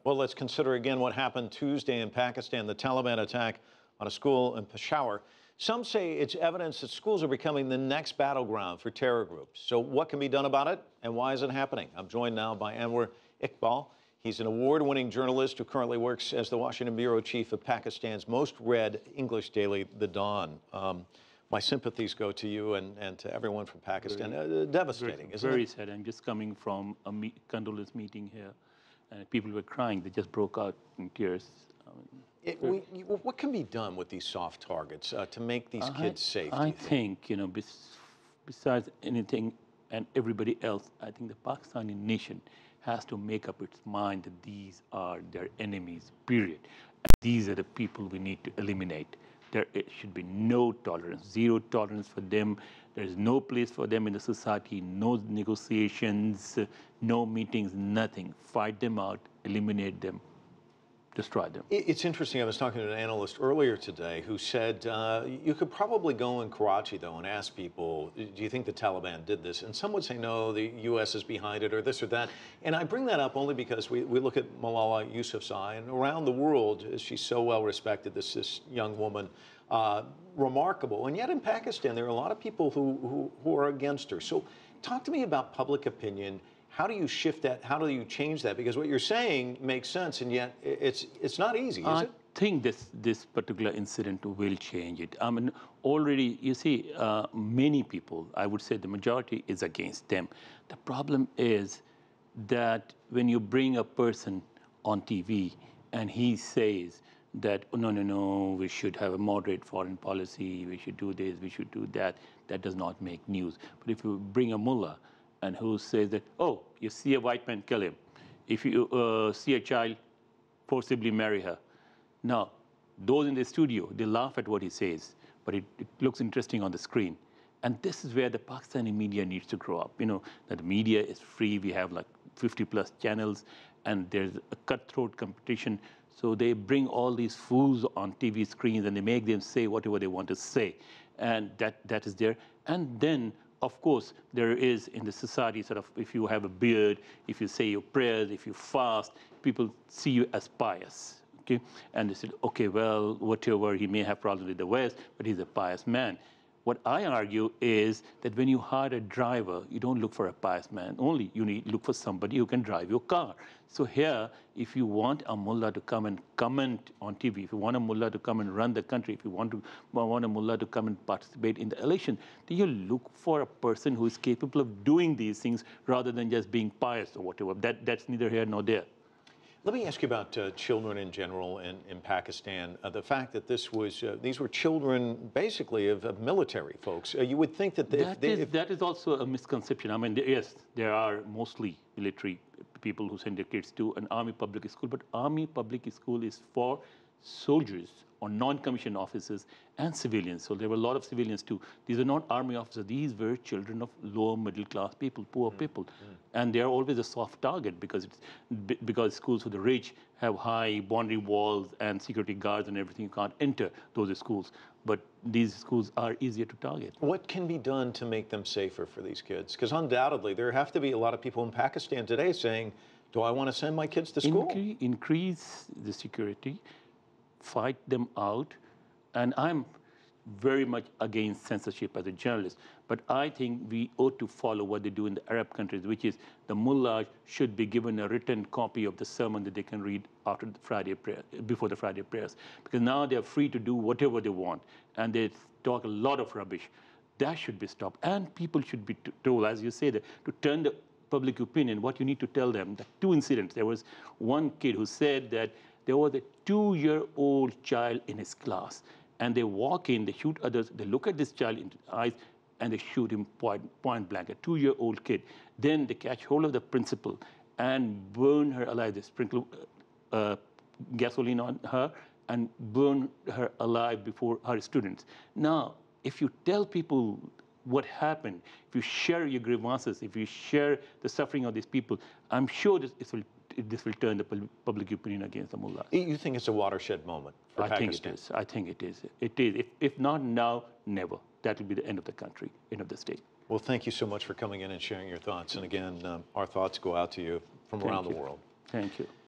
Well, let's consider again what happened Tuesday in Pakistan, the Taliban attack on a school in Peshawar. Some say it's evidence that schools are becoming the next battleground for terror groups. So what can be done about it, and why is it happening? I'm joined now by Anwar Iqbal. He's an award-winning journalist who currently works as the Washington bureau chief of Pakistan's most read English daily, The Dawn. My sympathies go to you and to everyone from Pakistan. Devastating, isn't it? Very sad. I'm just coming from a condolence meeting here, and people were crying. They just broke out in tears. What can be done with these soft targets to make these kids safe? I think, besides anything and everybody else, I think the Pakistani nation has to make up its mind that these are their enemies, period. And these are the people we need to eliminate. There should be no tolerance, zero tolerance for them. There is no place for them in the society, no negotiations, no meetings, nothing. Fight them out, eliminate them, destroy them. It's interesting. I was talking to an analyst earlier today who said you could probably go in Karachi, though, and ask people, do you think the Taliban did this? And some would say, no, the U.S. is behind it or this or that. And I bring that up only because we look at Malala Yousafzai, and around the world, she's so well respected, this young woman, remarkable. And yet in Pakistan, there are a lot of people who are against her. So talk to me about public opinion. How do you shift that? How do you change that? Because what you're saying makes sense, and yet it's not easy, is it? I think this particular incident will change it. I mean, already, you see, many people, I would say the majority is against them. The problem is that when you bring a person on TV and he says that, oh, no, we should have a moderate foreign policy, we should do this, we should do that, that does not make news. But if you bring a mullah, and who says that, oh, you see a white man, kill him. If you see a child, forcibly marry her. Now, those in the studio, they laugh at what he says, but it looks interesting on the screen. And this is where the Pakistani media needs to grow up. That the media is free. We have like 50+ channels, and there's a cutthroat competition. So they bring all these fools on TV screens, and they make them say whatever they want to say. And that is there. And then, of course, there is in the society sort of, if you have a beard, if you say your prayers, if you fast, people see you as pious, okay? And they said, okay, well, whatever, he may have problems with the West, but he's a pious man. What I argue is that when you hire a driver, you don't look for a pious man only. You need to look for somebody who can drive your car. So here, if you want a mullah to come and comment on TV, if you want a mullah to come and run the country, if you want a mullah to come and participate in the election, then you look for a person who is capable of doing these things rather than just being pious or whatever. That's neither here nor there. Let me ask you about children in general in Pakistan. The fact that these were children basically of military folks. You would think that that is also a misconception. I mean, yes, there are mostly military people who send their kids to an army public school, but army public school is for soldiers or non-commissioned officers and civilians. So there were a lot of civilians too. These are not army officers. These were children of lower middle class people, poor people. And they're always a soft target because schools for the rich have high boundary walls and security guards and everything. You can't enter those schools. But these schools are easier to target. What can be done to make them safer for these kids? Because undoubtedly there have to be a lot of people in Pakistan today saying, do I want to send my kids to school? Increase the security, fight them out, and I'm very much against censorship as a journalist, but I think we ought to follow what they do in the Arab countries, which is the mullah should be given a written copy of the sermon that they can read after the Friday prayer, before the Friday prayers, because now they're free to do whatever they want, and they talk a lot of rubbish. That should be stopped, and people should be told, as you say, that to turn the public opinion, what you need to tell them. The two incidents, there was one kid who said that there was a 2-year-old child in his class, and they walk in, they shoot others, they look at this child into the eyes, and they shoot him point blank, a 2-year-old kid. Then they catch hold of the principal and burn her alive. They sprinkle gasoline on her and burn her alive before her students. Now, if you tell people what happened, if you share your grievances, if you share the suffering of these people, I'm sure this will turn the public opinion against the mullah. You think it's a watershed moment for Pakistan? I think it is. It is. If not now, never. That will be the end of the country, end of the state. Well, thank you so much for coming in and sharing your thoughts. And again, our thoughts go out to you from around the world. Thank you.